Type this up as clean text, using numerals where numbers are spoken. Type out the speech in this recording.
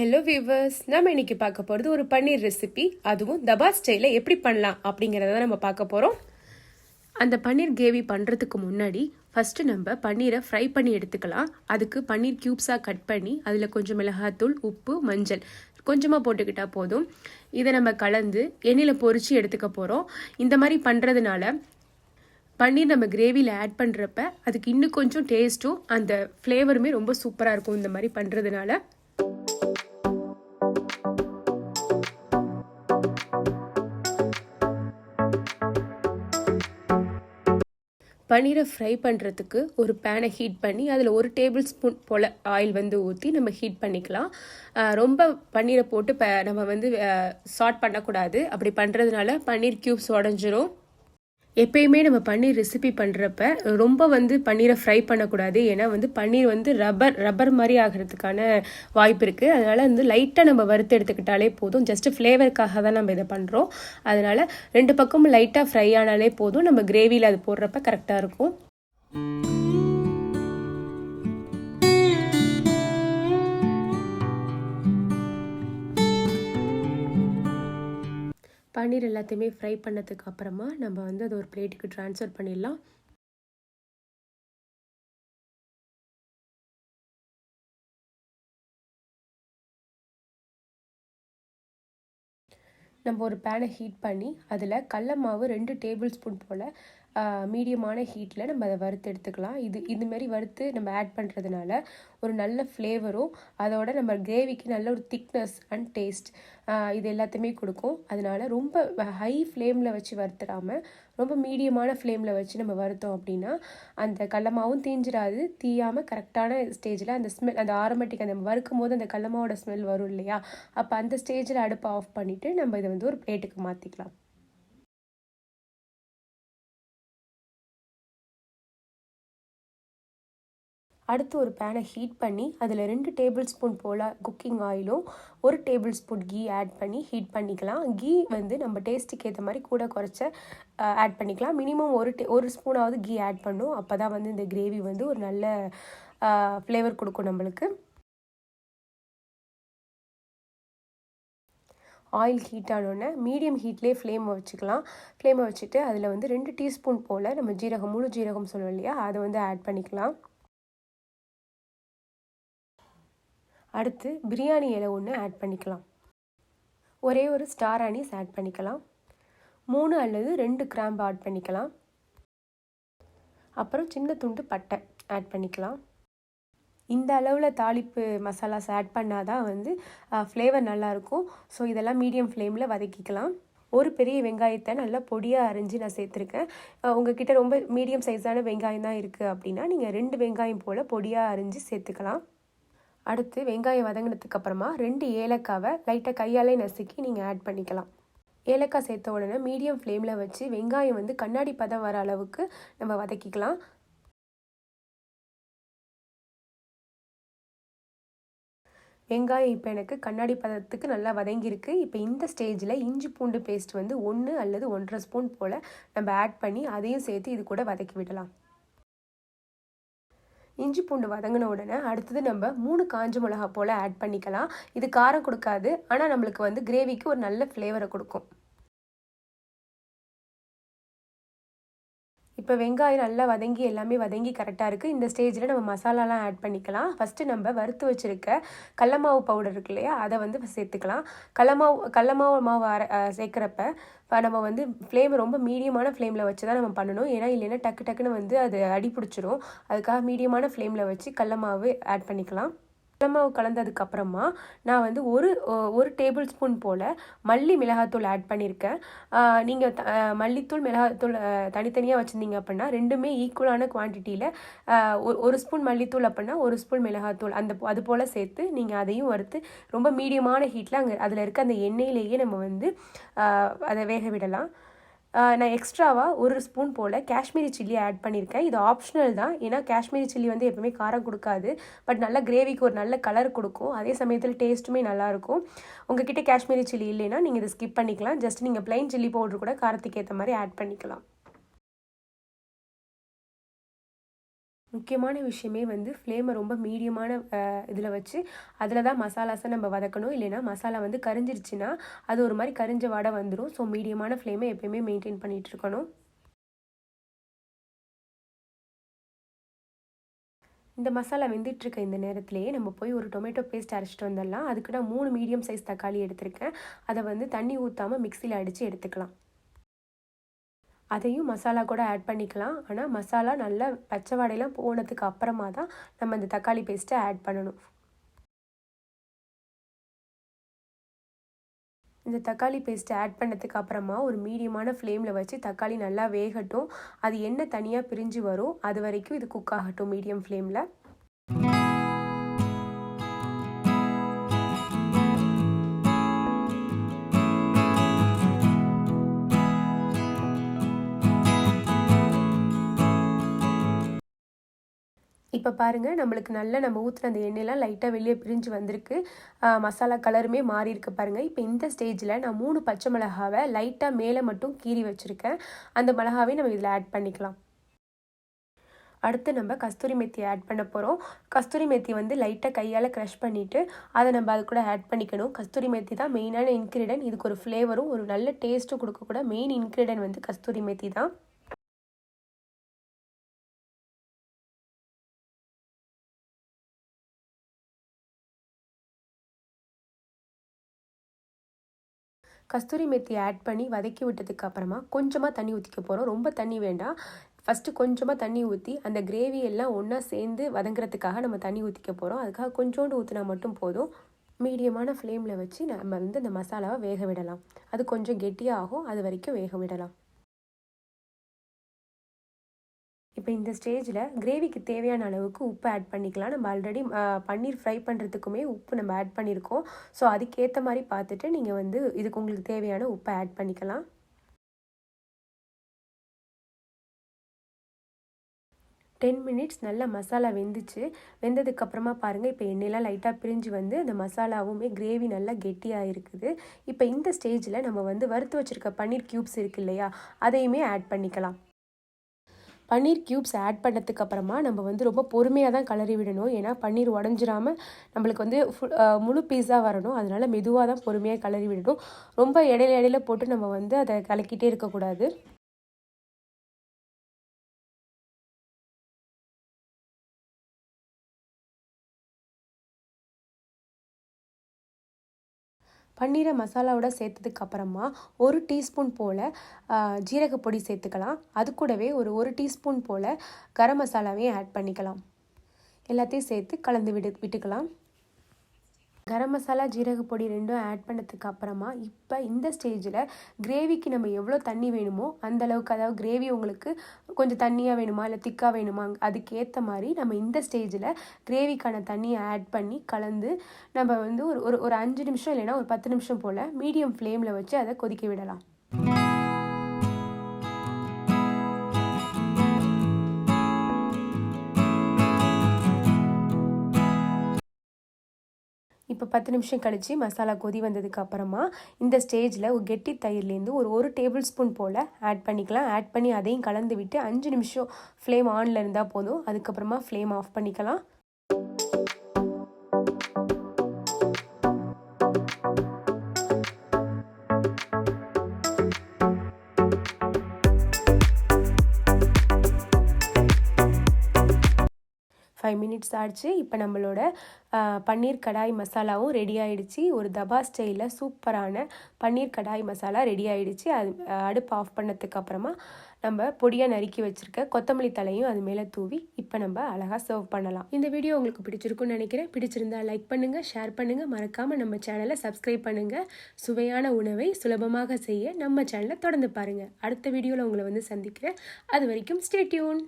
Hello viewers, நம்ம இன்னைக்கு பார்க்க போகிறது ஒரு பன்னீர் ரெசிபி. அதுவும் தபா ஸ்டைலில் எப்படி பண்ணலாம் அப்படிங்கிறத நம்ம பார்க்க போகிறோம். அந்த பன்னீர் கிரேவி பண்ணுறதுக்கு முன்னாடி ஃபஸ்ட்டு நம்ம பன்னீரை ஃப்ரை பண்ணி எடுத்துக்கலாம். அதுக்கு பன்னீர் க்யூப்ஸாக கட் பண்ணி அதில் கொஞ்சம் மிளகாத்தூள், உப்பு, மஞ்சள் கொஞ்சமாக போட்டுக்கிட்டால் போதும். இதை நம்ம கலந்து எண்ணெயில் பொரித்து எடுத்துக்க போகிறோம். இந்த மாதிரி பண்ணுறதுனால பன்னீர் நம்ம கிரேவியில் ஆட் பண்ணுறப்ப அதுக்கு இன்னும் கொஞ்சம் டேஸ்ட்டும் அந்த ஃப்ளேவருமே ரொம்ப சூப்பராக இருக்கும். இந்த மாதிரி பண்ணுறதுனால பன்னீரை ஃப்ரை பண்ணுறதுக்கு ஒரு பேனை ஹீட் பண்ணி அதில் 1 டேபிள் ஸ்பூன் போல் ஆயில் ஊற்றி நம்ம ஹீட் பண்ணிக்கலாம். ரொம்ப பன்னீரை போட்டு நம்ம சாட் பண்ணக்கூடாது. அப்படி பண்ணுறதுனால பன்னீர் க்யூப்ஸ் உடஞ்சிரும். எப்பயுமே நம்ம பன்னீர் ரெசிபி பண்ணுறப்ப ரொம்ப பன்னீரை ஃப்ரை பண்ணக்கூடாது. ஏன்னா பன்னீர் ரப்பர் மாதிரி ஆகிறதுக்கான வாய்ப்பு இருக்குது. அதனால் லைட்டாக நம்ம வறுத்து எடுத்துக்கிட்டாலே போதும். ஜஸ்ட்டு ஃப்ளேவருக்காக தான் நம்ம இதை பண்ணுறோம். அதனால் 2 பக்கமும் லைட்டாக ஃப்ரை ஆனாலே போதும். நம்ம கிரேவியில் அது போடுறப்ப கரெக்டாக இருக்கும். பன்னீர் எல்லாத்தையுமே ஃப்ரை பண்ணதுக்கு அப்புறமா நம்ம அதை ஒரு பிளேட்டுக்கு ட்ரான்ஸ்ஃபர் பண்ணிடலாம். நம்ம ஒரு பேனை ஹீட் பண்ணி அதில் கடல மாவு 2 டேபிள் ஸ்பூன் போல் மீடியமான ஹீட்டில் நம்ம அதை வறுத்து எடுத்துக்கலாம். இதுமாரி வறுத்து நம்ம ஆட் பண்ணுறதுனால ஒரு நல்ல ஃப்ளேவரும் அதோட நம்ம கிரேவிக்கு நல்ல ஒரு திக்னஸ் அண்ட் டேஸ்ட் இது எல்லாத்தையுமே கொடுக்கும். அதனால ரொம்ப ஹை ஃப்ளேமில் வச்சு வறுத்துடாமல் ரொம்ப மீடியமான ஃப்ளேமில் வச்சு நம்ம வறுத்தோம் அப்படின்னா அந்த கடலமாவும் தீஞ்சிடாது. தீயாமல் கரெக்டான ஸ்டேஜில் அந்த ஸ்மெல், அந்த ஆரோமேட்டிக், அந்த வறுக்கும் போது அந்த கடலமாவோட ஸ்மெல் வரும் இல்லையா, அப்போ அந்த ஸ்டேஜில் அடுப்பை ஆஃப் பண்ணிவிட்டு நம்ம இதை ஒரு பிளேட்டுக்கு மாற்றிக்கலாம். அடுத்து ஒரு பேனை ஹீட் பண்ணி அதில் 2 டேபிள் ஸ்பூன் போல் குக்கிங் ஆயிலும் 1 டேபிள் ஸ்பூன் கீ ஆட் பண்ணி ஹீட் பண்ணிக்கலாம். கீ நம்ம டேஸ்ட்டுக்கு ஏற்ற மாதிரி கூட குறைச்ச ஆட் பண்ணிக்கலாம். மினிமம் ஒரு ஸ்பூனாவது கீ ஆட் பண்ணும். அப்போ தான் இந்த கிரேவி ஒரு நல்ல ஃப்ளேவர் கொடுக்கும் நம்மளுக்கு. ஆயில் ஹீட் ஆனோடனே மீடியம் ஹீட்லேயே ஃப்ளேமை வச்சுக்கலாம். ஃப்ளேமை வச்சுட்டு அதில் 2 டீஸ்பூன் போல் நம்ம ஜீரகம், முழு ஜீரகம் சொல்லுவோம் இல்லையா, அதை ஆட் பண்ணிக்கலாம். அடுத்து பிரியாணி இலை 1 ஆட் பண்ணிக்கலாம். ஒரே ஒரு ஸ்டார் அனீஸ் ஆட் பண்ணிக்கலாம். 3 அல்லது 2 கிராம்பு ஆட் பண்ணிக்கலாம். அப்புறம் சின்ன துண்டு பட்டை ஆட் பண்ணிக்கலாம். இந்த அளவில் தாளிப்பு மசாலாஸ் ஆட் பண்ணாதான் ஃப்ளேவர் நல்லாயிருக்கும். ஸோ இதெல்லாம் மீடியம் ஃப்ளேமில் வதக்கிக்கலாம். ஒரு பெரிய வெங்காயத்தை நல்லா பொடியாக அரிஞ்சு நான் சேர்த்துருக்கேன். உங்ககிட்ட ரொம்ப மீடியம் சைஸான வெங்காயம் தான் இருக்குது அப்படின்னா நீங்கள் 2 வெங்காயம் போல் பொடியாக அரிஞ்சு சேர்த்துக்கலாம். அடுத்து வெங்காயம் வதங்கினதுக்கு அப்புறமா 2 ஏலக்காவை லைட்டாக கையாலே நசுக்கி நீங்கள் ஆட் பண்ணிக்கலாம். ஏலக்காய் சேர்த்த உடனே மீடியம் ஃப்ளேமில் வச்சு வெங்காயம் கண்ணாடி பதம் வர அளவுக்கு நம்ம வதக்கிக்கலாம். வெங்காயம் இப்போ எனக்கு கண்ணாடி பதத்துக்கு நல்லா வதங்கியிருக்கு. இப்போ இந்த ஸ்டேஜில் இஞ்சி பூண்டு பேஸ்ட் 1 அல்லது 1.5 ஸ்பூன் போல் நம்ம ஆட் பண்ணி அதையும் சேர்த்து இது கூட வதக்கி விடலாம். இஞ்சி பூண்டு வதங்கின உடனே அடுத்தது நம்ம 3 காஞ்ச மிளகா போல் ஆட் பண்ணிக்கலாம். இது காரம் கொடுக்காது, ஆனால் நம்மளுக்கு கிரேவிக்கு ஒரு நல்ல ஃப்ளேவரை கொடுக்கும். இப்போ வெங்காயம் நல்லா வதங்கி எல்லாமே வதங்கி கரெக்டாக இருக்குது. இந்த ஸ்டேஜில் நம்ம மசாலாலாம் ஆட் பண்ணிக்கலாம். ஃபஸ்ட்டு நம்ம வறுத்து வச்சுருக்க கடல மாவு பவுடர் இருக்கு இல்லையா, அதை சேர்த்துக்கலாம். கடல மாவு சேர்க்குறப்ப நம்ம ஃப்ளேம் ரொம்ப மீடியமான ஃப்ளேமில் வச்சு தான் நம்ம பண்ணணும். ஏன்னா இல்லைன்னா டக்குன்னு அது அடி பிடிச்சிரும். அதுக்காக மீடியமான ஃப்ளேமில் வச்சு கடல மாவு ஆட் பண்ணிக்கலாம். கடல மாவு கலந்ததுக்கப்புறமா நான் ஒரு டேபிள் ஸ்பூன் போல் மல்லி மிளகாத்தூள் ஆட் பண்ணியிருக்கேன். நீங்கள் மல்லித்தூள் மிளகாத்தூள் தனித்தனியாக வச்சுருந்தீங்க அப்படின்னா 2மே ஈக்குவலான குவான்டிட்டியில் 1 ஸ்பூன் மல்லித்தூள் அப்படின்னா 1 ஸ்பூன் மிளகாத்தூள் அது போல் சேர்த்து நீங்கள் அதையும் வறுத்து ரொம்ப மீடியமான ஹீட்டில் அதில் இருக்க அந்த எண்ணெயிலேயே நம்ம அதை வேக விடலாம். நான் எக்ஸ்ட்ராவாக 1 ஸ்பூன் போல் காஷ்மீரி சில்லி ஆட் பண்ணியிருக்கேன். இது ஆப்ஷனல் தான். ஏன்னா காஷ்மீரி சில்லி எப்பவுமே காரம் கொடுக்காது. பட் நல்லா கிரேவிக்கு ஒரு நல்ல கலர் கொடுக்கும். அதே சமயத்தில் டேஸ்ட்டுமே நல்லாயிருக்கும். உங்ககிட்ட காஷ்மீரி சில்லி இல்லைன்னா நீங்கள் இதை ஸ்கிப் பண்ணிக்கலாம். ஜஸ்ட் நீங்கள் ப்ளைன் சில்லி பவுடர் கூட காரத்துக்கு ஏற்ற மாதிரி ஆட் பண்ணிக்கலாம். முக்கியமான விஷயமே வந்து ஃப்ளேமை ரொம்ப மீடியமான இதில் வச்சு அதில் தான் மசாலாஸை நம்ம வதக்கணும். இல்லைன்னா மசாலா வந்து கரிஞ்சிருச்சுன்னா அது ஒரு மாதிரி கரிஞ்ச வாடை வந்துடும். ஸோ மீடியமான ஃப்ளேமை எப்பயுமே மெயின்டைன் பண்ணிகிட்டு இருக்கணும். இந்த மசாலா வெந்துட்டுருக்க இந்த நேரத்திலேயே நம்ம போய் ஒரு டொமேட்டோ பேஸ்ட் அரைச்சிட்டு வந்துடலாம். அதுக்கு நான் 3 மீடியம் சைஸ் தக்காளி எடுத்திருக்கேன். அதை வந்து தண்ணி ஊற்றாமல் மிக்சியில் அடித்து எடுத்துக்கலாம். அதையும் மசாலா கூட ஆட் பண்ணிக்கலாம். ஆனால் மசாலா நல்லா பச்சை வாடையெல்லாம் போனதுக்கு அப்புறமா தான் நம்ம இந்த தக்காளி பேஸ்ட்டை ஆட் பண்ணணும். இந்த தக்காளி பேஸ்ட்டை ஆட் பண்ணதுக்கு அப்புறமா ஒரு மீடியமான ஃப்ளேமில் வச்சு தக்காளி நல்லா வேகட்டும். அது எண்ணெய் தனியாக பிரிஞ்சு வரும், அது வரைக்கும் இது குக் ஆகட்டும் மீடியம் ஃப்ளேமில். இப்போ பாருங்கள், நம்மளுக்கு நல்லா நம்ம ஊற்றுன அந்த எண்ணெயெலாம் லைட்டாக வெளியே பிரிஞ்சு வந்திருக்கு. மசாலா கலருமே மாறி இருக்கு பாருங்கள். இப்போ இந்த ஸ்டேஜில் நான் 3 பச்சை மிளகாவை லைட்டாக மேலே மட்டும் கீறி வச்சுருக்கேன். அந்த மிளகாவையும் நம்ம இதில் ஆட் பண்ணிக்கலாம். அடுத்து நம்ம கஸ்தூரி மெத்தி ஆட் பண்ண போகிறோம். கஸ்தூரி மெத்தி வந்து லைட்டாக கையால் க்ரஷ் பண்ணிவிட்டு அதை நம்ம அது கூட ஆட் பண்ணிக்கணும். கஸ்தூரி மெத்தி தான் மெயினான இன்க்ரீடியன்ட். இதுக்கு ஒரு ஃப்ளேவரும் ஒரு நல்ல டேஸ்ட்டும் கொடுக்கக்கூட மெயின் இன்க்ரீடியன்ட் வந்து கஸ்தூரி மெத்தி தான். கஸ்தூரி மெத்தி ஆட் பண்ணி வதக்கி விட்டதுக்கு அப்புறமா கொஞ்சமாக தண்ணி ஊற்றிக்க போகிறோம். ரொம்ப தண்ணி வேண்டாம். ஃபஸ்ட்டு கொஞ்சமாக தண்ணி ஊற்றி அந்த கிரேவி எல்லாம் ஒன்றா சேர்ந்து வதங்குறதுக்காக நம்ம தண்ணி ஊற்றிக்க போகிறோம். அதுக்காக கொஞ்சோண்டு ஊற்றினா மட்டும் போதும். மீடியமான ஃப்ளேமில் வச்சு நம்ம வந்து இந்த மசாலாவை வேக விடலாம். அது கொஞ்சம் கெட்டியாக ஆகும், அது வரைக்கும் வேக விடலாம். இப்போ இந்த ஸ்டேஜில் கிரேவிக்கு தேவையான அளவுக்கு உப்பு ஆட் பண்ணிக்கலாம். நம்ம ஆல்ரெடி பன்னீர் ஃப்ரை பண்ணுறதுக்குமே உப்பு நம்ம ஆட் பண்ணியிருக்கோம். ஸோ அதுக்கேற்ற மாதிரி பார்த்துட்டு நீங்கள் வந்து இதுக்கு உங்களுக்கு தேவையான உப்பை ஆட் பண்ணிக்கலாம். டென் மினிட்ஸ் நல்லா மசாலா வெந்துச்சு. வெந்ததுக்கப்புறமா பாருங்கள், இப்போ எண்ணெயெலாம் லைட்டாக பிரிஞ்சு வந்து அந்த மசாலாவுமே கிரேவி நல்லா கெட்டியாக இருக்குது. இப்போ இந்த ஸ்டேஜில் நம்ம வந்து வறுத்து வச்சுருக்க பன்னீர் க்யூப்ஸ் இருக்குது இல்லையா, அதையுமே ஆட் பண்ணிக்கலாம். பன்னீர் க்யூப்ஸ் ஆட் பண்ணதுக்கு அப்புறமா நம்ம வந்து ரொம்ப பொறுமையாக தான் கிளறி விடணும். ஏன்னா பன்னீர் உடஞ்சிராமல் நம்மளுக்கு வந்து முழு பீஸாக வரணும். அதனால் மெதுவாக தான் பொறுமையாக கிளறி விடணும். ரொம்ப இடையில போட்டு நம்ம வந்து அதை கலக்கிட்டே இருக்கக்கூடாது. பன்னீரை மசாலாவோட சேர்த்ததுக்கு அப்புறமா 1 டீஸ்பூன் போல் ஜீரகப்பொடி சேர்த்துக்கலாம். அது கூடவே ஒரு டீஸ்பூன் போல் கரம் மசாலாவையும் ஆட் பண்ணிக்கலாம். எல்லாத்தையும் சேர்த்து கலந்து விட்டுக்கலாம். கரம் மசாலா ஜீரகப்பொடி ரெண்டும் ஆட் பண்ணதுக்கு அப்புறமா இப்போ இந்த ஸ்டேஜில் கிரேவிக்கு நம்ம எவ்வளோ தண்ணி வேணுமோ அந்தளவுக்கு, அதாவது கிரேவி உங்களுக்கு கொஞ்சம் தண்ணியாக வேணுமா இல்லை திக்காக வேணுமா, அதுக்கேற்ற மாதிரி நம்ம இந்த ஸ்டேஜில் கிரேவிக்கான தண்ணியை ஆட் பண்ணி கலந்து நம்ம வந்து ஒரு 5 நிமிஷம் இல்லைன்னா ஒரு 10 நிமிஷம் போல் மீடியம் ஃப்ளேமில் வச்சு அதை கொதிக்க விடலாம். இப்போ 10 நிமிஷம் கழித்து மசாலா கொதி வந்ததுக்கு அப்புறமா இந்த ஸ்டேஜில் ஒரு கெட்டி தயிர்லேருந்து ஒரு டேபிள் ஸ்பூன் போல் ஆட் பண்ணிக்கலாம். ஆட் பண்ணி அதையும் கலந்து விட்டு 5 நிமிஷம் ஃப்ளேம் ஆனில் இருந்தால் போதும். அதுக்கப்புறமா ஃப்ளேம் ஆஃப் பண்ணிக்கலாம். 5 மினிட்ஸ் ஆச்சு. இப்போ நம்மளோட பன்னீர் கடாய் மசாலாவும் ரெடி ஆகிடுச்சு. ஒரு தபா ஸ்டைலில் சூப்பரான பன்னீர் கடாய் மசாலா ரெடி ஆகிடுச்சு. அது அடுப்பு ஆஃப் பண்ணதுக்கு அப்புறமா நம்ம பொடியாக நறுக்கி வச்சுருக்க கொத்தமல்லி தலையும் அது மேலே தூவி இப்போ நம்ம அழகாக சர்வ் பண்ணலாம். இந்த வீடியோ உங்களுக்கு பிடிச்சிருக்குன்னு நினைக்கிறேன். பிடிச்சிருந்தா லைக் பண்ணுங்கள், ஷேர் பண்ணுங்கள், மறக்காமல் நம்ம சேனலை சப்ஸ்கிரைப் பண்ணுங்கள். சுவையான உணவை சுலபமாக செய்ய நம்ம சேனலை தொடர்ந்து பாருங்கள். அடுத்த வீடியோவில் உங்களை வந்து சந்திக்கிறேன். அது வரைக்கும் ஸ்டே டியூன்.